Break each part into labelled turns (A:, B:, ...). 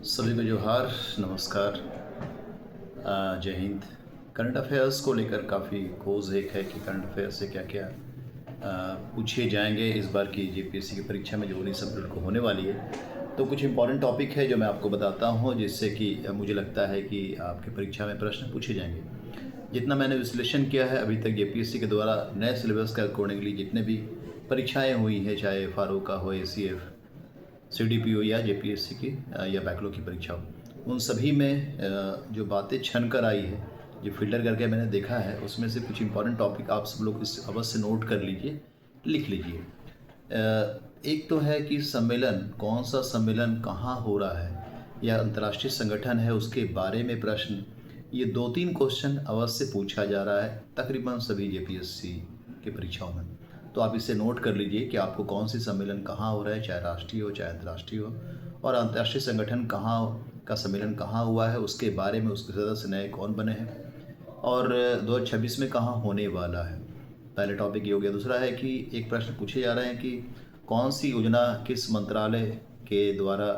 A: सभी को जोहार, नमस्कार, जय हिंद। करंट अफेयर्स को लेकर काफ़ी कोज़ एक है कि करंट अफेयर्स से क्या क्या पूछे जाएंगे इस बार की जेपीएससी की परीक्षा में जो 19 अप्रैल को होने वाली है। तो कुछ इंपॉर्टेंट टॉपिक है जो मैं आपको बताता हूँ, जिससे कि मुझे लगता है कि आपकी परीक्षा में प्रश्न पूछे जाएंगे। जितना मैंने विश्लेषण किया है अभी तक जेपीएससी के द्वारा नए सिलेबस के अकॉर्डिंगली जितने भी परीक्षाएँ हुई हैं, चाहे फारूक का हो, एसीएफ, सीडीपीओ या जेपीएससी की या बैकलॉग की परीक्षा हो, उन सभी में जो बातें छन कर आई है, जो फ़िल्टर करके मैंने देखा है, उसमें से कुछ इंपॉर्टेंट टॉपिक आप सब लोग इस अवश्य नोट कर लीजिए, लिख लीजिए। एक तो है कि सम्मेलन, कौन सा सम्मेलन कहाँ हो रहा है या अंतर्राष्ट्रीय संगठन है उसके बारे में प्रश्न, ये 2-3 क्वेश्चन अवश्य पूछा जा रहा है तकरीबन सभी जेपीएससी की परीक्षाओं में। तो आप इसे नोट कर लीजिए कि आपको कौन सी सम्मेलन कहाँ हो रहा है, चाहे राष्ट्रीय हो चाहे अंतर्राष्ट्रीय हो, और अंतर्राष्ट्रीय संगठन कहाँ का सम्मेलन कहाँ हुआ है, उसके बारे में उसके सदस्य नए कौन बने हैं, और 2026 में कहाँ होने वाला है। पहले टॉपिक ये हो गया। दूसरा है कि एक प्रश्न पूछे जा रहे हैं कि कौन सी योजना किस मंत्रालय के द्वारा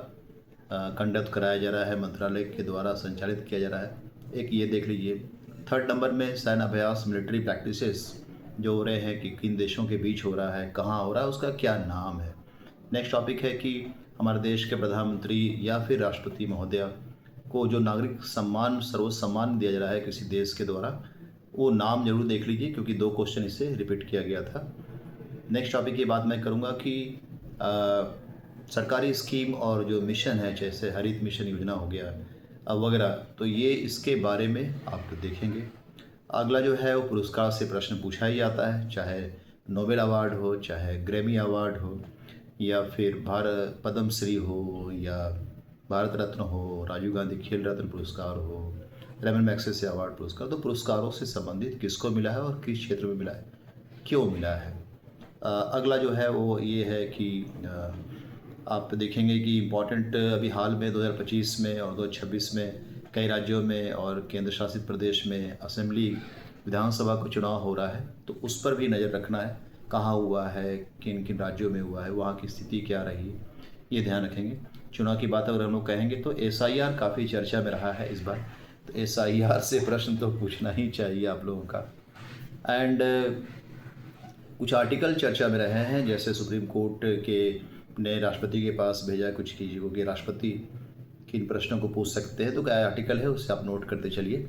A: कंडक्ट कराया जा रहा है, मंत्रालय के द्वारा संचालित किया जा रहा है, एक ये देख लीजिए। थर्ड नंबर में सैन्य अभ्यास, मिलिट्री प्रैक्टिसेस जो हो रहे हैं कि किन देशों के बीच हो रहा है, कहाँ हो रहा है, उसका क्या नाम है। नेक्स्ट टॉपिक है कि हमारे देश के प्रधानमंत्री या फिर राष्ट्रपति महोदया को जो नागरिक सम्मान, सर्वोच्च सम्मान दिया जा रहा है किसी देश के द्वारा, वो नाम जरूर देख लीजिए क्योंकि 2 क्वेश्चन इससे रिपीट किया गया था। नेक्स्ट टॉपिक की बात मैं करूँगा कि सरकारी स्कीम और जो मिशन है, जैसे हरित मिशन योजना हो गया वगैरह, तो ये इसके बारे में आप देखेंगे। अगला जो है वो पुरस्कार से प्रश्न पूछा ही जाता है, चाहे नोबेल अवार्ड हो, चाहे ग्रैमी अवार्ड हो, या फिर भारत पद्म श्री हो, या भारत रत्न हो, राजीव गांधी खेल रत्न पुरस्कार हो, रमन मैग्सेसे अवार्ड पुरस्कार। तो पुरस्कारों से संबंधित किसको मिला है और किस क्षेत्र में मिला है, क्यों मिला है। अगला जो है वो ये है कि आप देखेंगे कि इम्पॉर्टेंट अभी हाल में 2025 में और 2026 में कई राज्यों में और केंद्र शासित प्रदेश में असेंबली, विधानसभा का चुनाव हो रहा है, तो उस पर भी नज़र रखना है, कहाँ हुआ है, किन किन राज्यों में हुआ है, वहाँ की स्थिति क्या रही, ये ध्यान रखेंगे। चुनाव की बात अगर हम लोग कहेंगे तो एसआईआर काफ़ी चर्चा में रहा है इस बार, तो एसआईआर से प्रश्न तो पूछना ही चाहिए आप लोगों का। एंड कुछ आर्टिकल चर्चा में रहे हैं, जैसे सुप्रीम कोर्ट के ने राष्ट्रपति के पास भेजा कुछ चीज़ों के, राष्ट्रपति किन प्रश्नों को पूछ सकते हैं, तो क्या आर्टिकल है उससे आप नोट करते चलिए।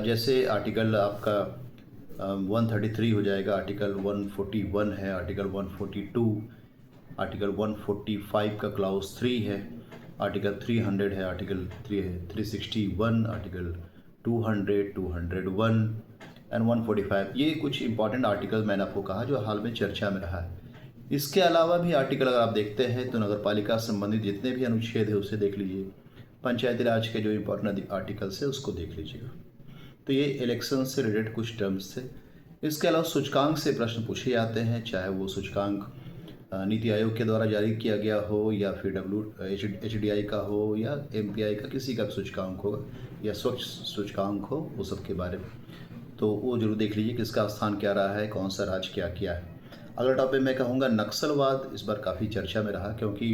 A: जैसे आर्टिकल आपका 133 हो जाएगा, आर्टिकल 141 है, आर्टिकल 142, आर्टिकल 145 का क्लाउज 3 है, आर्टिकल 300 है, आर्टिकल 361, आर्टिकल 200, 201 एंड 145। ये कुछ इंपॉर्टेंट आर्टिकल मैंने आपको कहा जो हाल में चर्चा में रहा है। इसके अलावा भी आर्टिकल अगर आप देखते हैं तो नगर पालिका संबंधित जितने भी अनुच्छेद है उसे देख लीजिए, पंचायती राज के जो इम्पोर्टेंट आर्टिकल्स है उसको देख लीजिएगा। तो ये इलेक्शन से रिलेटेड कुछ टर्म्स थे। इसके अलावा सूचकांक से प्रश्न पूछे जाते हैं, चाहे वो सूचकांक नीति आयोग के द्वारा जारी किया गया हो, या फिर HDI का हो, या MPI का, किसी का भी सूचकांक होगा, या स्वच्छ सूचकांक हो, वो सब के बारे में तो वो जरूर देख लीजिए किसका स्थान क्या रहा है, कौन सा राज्य क्या किया है। अगला टॉपिक मैं कहूँगा नक्सलवाद, इस बार काफ़ी चर्चा में रहा क्योंकि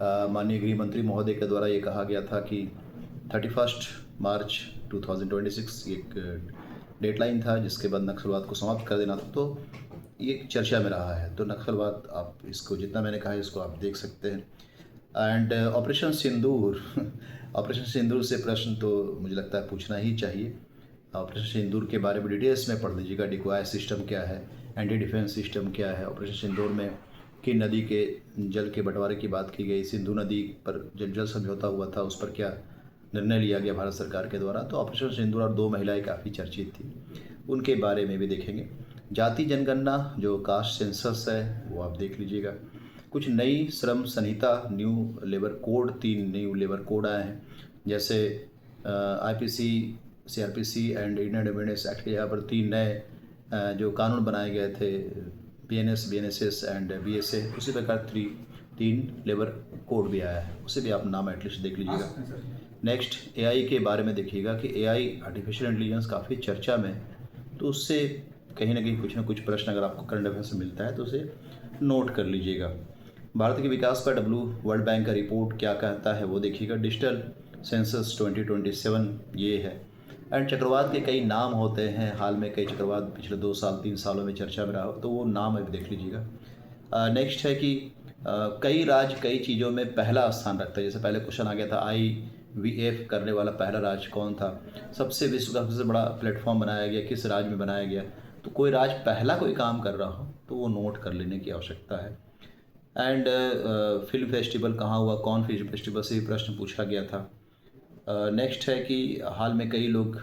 A: माननीय गृह मंत्री महोदय के द्वारा ये कहा गया था कि 31 मार्च 2026 एक डेडलाइन था जिसके बाद नक्सलवाद को समाप्त कर देना था, तो ये चर्चा में रहा है। तो नक्सलवाद, आप इसको जितना मैंने कहा इसको आप देख सकते हैं। एंड ऑपरेशन सिंदूर ऑपरेशन सिंदूर से प्रश्न तो मुझे लगता है पूछना ही चाहिए। ऑपरेशन सिंदूर के बारे में डिटेल्स में पढ़ लीजिएगा, डिक्वायर सिस्टम क्या है, एंटी डिफेंस सिस्टम क्या है, ऑपरेशन सिंदूर में किन नदी के जल के बंटवारे की बात की गई, सिंधु नदी पर जल समझौता हुआ था उस पर क्या निर्णय लिया गया भारत सरकार के द्वारा। तो ऑपरेशन सिंदूर और 2 महिलाएं काफ़ी चर्चित थी, उनके बारे में भी देखेंगे। जाति जनगणना जो कास्ट सेंसस है वो आप देख लीजिएगा। कुछ नई श्रम संहिता, new labour code, 3 new labour code आए हैं, जैसे IPC, CRPC and Indian dependence act के यहाँ पर 3 नए जो कानून बनाए गए थे, BNS, BNSS एंड BSA, उसी प्रकार 3 लेबर कोड भी आया है, उसे भी आप नाम एटलीस्ट देख लीजिएगा। नेक्स्ट AI के बारे में देखिएगा कि AI आर्टिफिशियल इंटेलिजेंस काफ़ी चर्चा में है, तो उससे कहीं ना कहीं कुछ ना कुछ प्रश्न अगर आपको करंट अफेयर से मिलता है तो उसे नोट कर लीजिएगा। भारत के विकास पर वर्ल्ड बैंक का रिपोर्ट क्या कहता है वो देखिएगा। डिजिटल सेंसस 2027 ये है। एंड चक्रवात के कई नाम होते हैं, हाल में कई चक्रवात पिछले 2 साल 3 सालों में चर्चा में रहा हो, तो वो नाम अभी देख लीजिएगा। नेक्स्ट है कि कई राज्य कई चीज़ों में पहला स्थान रखता है। जैसे पहले क्वेश्चन आ गया था IVF करने वाला पहला राज्य कौन था, सबसे विश्व का सबसे बड़ा प्लेटफॉर्म बनाया गया किस राज्य में बनाया गया। तो कोई राज्य पहला कोई काम कर रहा हो तो वो नोट कर लेने की आवश्यकता है। एंड फिल्म फेस्टिवल कहाँ हुआ, कौन फिल्म फेस्टिवल से भी प्रश्न पूछा गया था। नेक्स्ट है कि हाल में कई लोग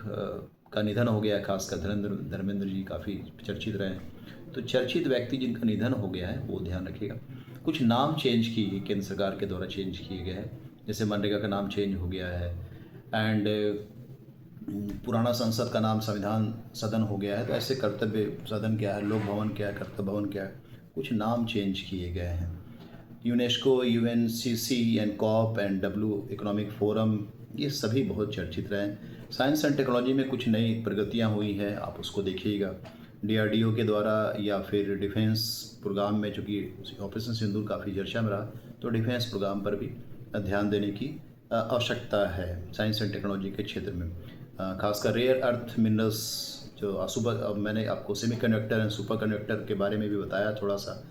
A: का निधन हो गया, खासकर धर्मेंद्र जी काफ़ी चर्चित रहे हैं। तो चर्चित व्यक्ति जिनका निधन हो गया है वो ध्यान रखिएगा। कुछ नाम चेंज किए गए, केंद्र सरकार के द्वारा चेंज किए गए हैं, जैसे मनरेगा का नाम चेंज हो गया है। एंड पुराना संसद का नाम संविधान सदन हो गया है। तो ऐसे कर्तव्य सदन क्या है, लोक भवन क्या है, कर्तव्य भवन क्या है, कुछ नाम चेंज किए गए हैं। UNESCO, UNCC and corp and W economic forum, ये सभी बहुत चर्चित रहे हैं। साइंस एंड टेक्नोलॉजी में कुछ नई प्रगतियां हुई हैं, आप उसको देखिएगा। DRDO के द्वारा या फिर डिफेंस प्रोग्राम में, चूँकि ऑपरेशन सिंदूर काफ़ी चर्चा में रहा, तो डिफेंस प्रोग्राम पर भी ध्यान देने की आवश्यकता है साइंस एंड टेक्नोलॉजी के क्षेत्र में। खासकर रेयर अर्थ मिनरल्स जो सुपर, मैंने आपको सेमीकंडक्टर एंड सुपर कंडक्टर के बारे में भी बताया थोड़ा सा।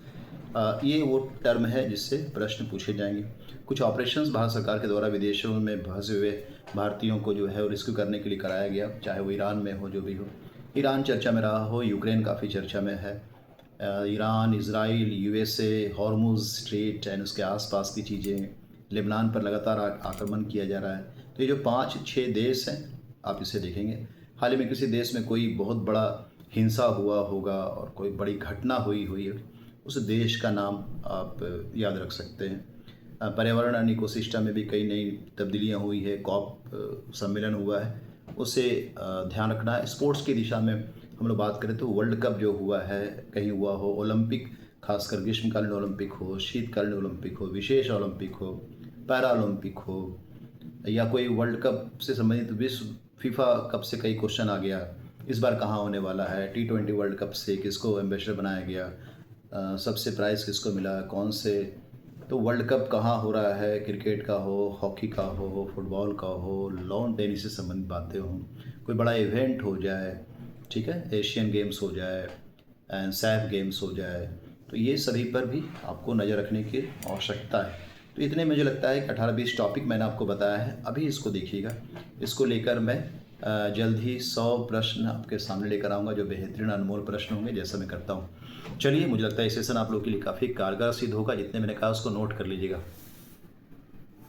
A: ये वो टर्म है जिससे प्रश्न पूछे जाएंगे। कुछ ऑपरेशंस भारत सरकार के द्वारा विदेशों में फंसे हुए भारतीयों को जो है वो रेस्क्यू करने के लिए कराया गया, चाहे वो ईरान में हो, जो भी हो। ईरान चर्चा में रहा हो, यूक्रेन काफ़ी चर्चा में है। Iran, Israel, USA, Hormuz strait and उसके आसपास की चीज़ें, लेबनान पर लगातार आक्रमण किया जा रहा है। तो ये जो 5-6 देश हैं, आप इसे देखेंगे। हाल ही में किसी देश में कोई बहुत बड़ा हिंसा हुआ होगा और कोई बड़ी घटना हुई है, उस देश का नाम आप याद रख सकते हैं। पर्यावरण एंड इकोसिस्टम में भी कई नई तब्दीलियां हुई है, COP सम्मेलन हुआ है, उसे ध्यान रखना है। स्पोर्ट्स की दिशा में हम लोग बात करें तो वर्ल्ड कप जो हुआ है, कहीं हुआ हो, ओलंपिक, खासकर ग्रीष्मकालीन ओलंपिक हो, शीतकालीन ओलंपिक हो, विशेष ओलंपिक हो, पैरा ओलंपिक हो, या कोई वर्ल्ड कप से संबंधित विश्व फीफा कप से कई क्वेश्चन आ गया, इस बार कहाँ होने वाला है। T20 वर्ल्ड कप से किसको एम्बेसडर बनाया गया, सबसे प्राइज़ किसको मिला, कौन से। तो वर्ल्ड कप कहाँ हो रहा है, क्रिकेट का हो, हॉकी का हो, फुटबॉल का हो, लॉन टेनिस से संबंधित बातें हों, कोई बड़ा इवेंट हो जाए, ठीक है, एशियन गेम्स हो जाए एंड सैफ गेम्स हो जाए, तो ये सभी पर भी आपको नज़र रखने की आवश्यकता है। तो इतने मुझे लगता है कि 18-20 टॉपिक मैंने आपको बताया है, अभी इसको देखिएगा। इसको लेकर मैं जल्द ही 100 प्रश्न आपके सामने लेकर आऊँगा, जो बेहतरीन अनमोल प्रश्न होंगे, जैसा मैं करता हूँ। चलिए, मुझे लगता है ये सेशन आप लोगों के लिए काफ़ी कारगर सिद्ध होगा। जितने मैंने कहा उसको नोट कर लीजिएगा।